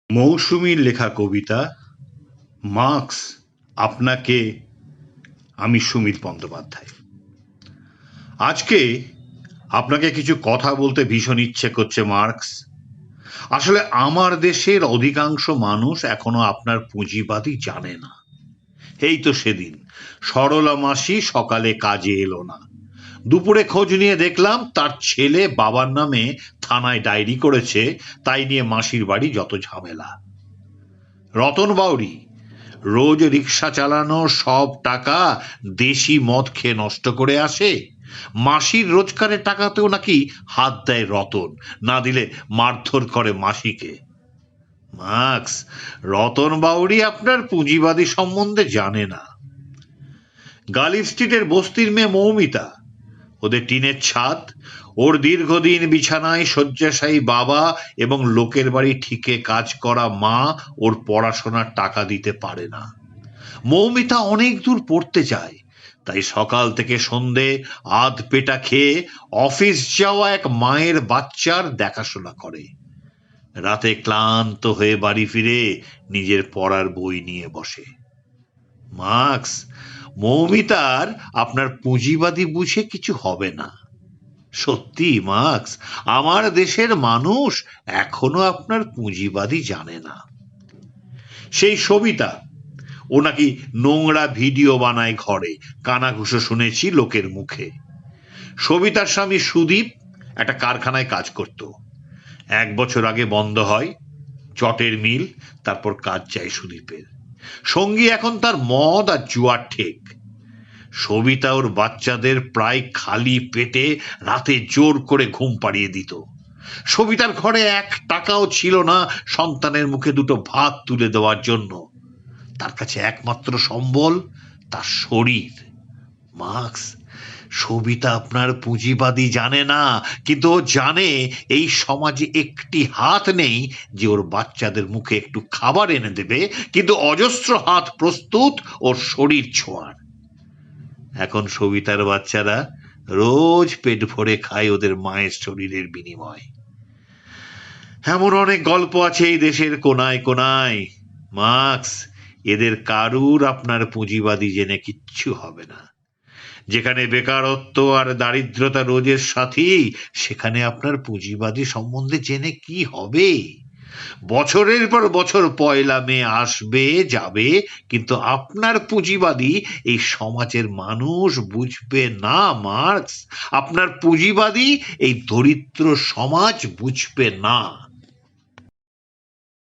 মৌসুমীর লেখা কবিতা মার্কস আপনাকে। আমি সুমিত বন্দ্যোপাধ্যায়। আজকে আপনাকে কিছু কথা বলতে ভীষণ ইচ্ছে করছে মার্কস। আসলে আমার দেশের অধিকাংশ মানুষ এখনো আপনার পুঁজিবাদী জানে না। এই তো সেদিন সরলা মাসি সকালে কাজে এলো না। দুপুরে খোঁজ নিয়ে দেখলাম তার ছেলে বাবার নামে থানায় ডায়েরি করেছে, তাই নিয়ে মাসির বাড়ি যত ঝামেলা। রতন বাউরি রোজ রিক্সা চালানো সব টাকা দেশি মদ খেয়ে নষ্ট করে আসে। মাসির রোজগারের টাকাতেও নাকি হাত দেয় রতন, না দিলে মারধর করে মাসিকে। মার্কস, রতন বাউরি আপনার পুঁজিবাদী সম্বন্ধে জানে না। গালিব স্ট্রিটের বস্তির মেয়ে মৌমিতা, ওদের টিনের ছাদ, ওর দীর্ঘদিন বিছানায় শয্যাশায়ী বাবা এবং লোকের বাড়ি ঠিকে কাজ করা মা ওর পড়াশোনার টাকা দিতে পারে না। মৌমিতা অনেক দূর পড়তে যায়, তাই সকাল থেকে সন্ধে আধ পেটা খেয়ে অফিস যাওয়া এক মায়ের বাচ্চার দেখাশোনা করে। রাতে ক্লান্ত হয়ে বাড়ি ফিরে নিজের পড়ার বই নিয়ে বসে। মার্কস, মৌমিতার আপনার পুঁজিবাদী বুঝে কিছু হবে না। সত্যি মার্কস, আমার দেশের মানুষ এখনো আপনার পুঁজিবাদী জানে না। সেই সবিতা, ও নাকি নোংরা ভিডিও বানায় ঘরে, কানাঘুষো শুনেছি লোকের মুখে। সবিতার স্বামী সুদীপ একটা কারখানায় কাজ করত। 1 বছর আগে বন্ধ হয়, চটের মিল, তারপর কাজ যায় সুদীপের। সঙ্গী এখন তার মদ আর জুয়ার ঠেক। সবিতা ওর বাচ্চাদের প্রায় খালি পেটে রাতে জোর করে ঘুম পাড়িয়ে দিত। সবিতার ঘরে 1 টাকাও ছিল না সন্তানের মুখে দুটো ভাত তুলে দেওয়ার জন্য। তার কাছে একমাত্র সম্বল তার শরীর। মার্কস, সবিতা আপনার পুঁজিবাদী জানে না, কিন্তু ও জানে এই সমাজে একটি হাত নেই যে ওর বাচ্চাদের মুখে একটু খাবার এনে দেবে, কিন্তু অজস্র হাত প্রস্তুত ওর শরীর ছোঁয়ার। এখন সবিতার বাচ্চারা রোজ পেট ভরে খায় ওদের মায়ের শরীরের বিনিময়। এমন অনেক গল্প আছে এই দেশের কোনায় কোনায়। মার্কস, এদের কারুর আপনার পুঁজিবাদী জেনে কিচ্ছু হবে না। যেখানে বেকারত্ব আর দারিদ্রতা রোজের সাথী, সেখানে আপনার পুঁজিবাদী সম্বন্ধে জেনে কি হবে? বছরের পর বছর 1 মে আসবে যাবে, কিন্তু আপনার পুঁজিবাদী এই সমাজের মানুষ বুঝবে না। মার্কস, আপনার পুঁজিবাদী এই দরিদ্র সমাজ বুঝবে না।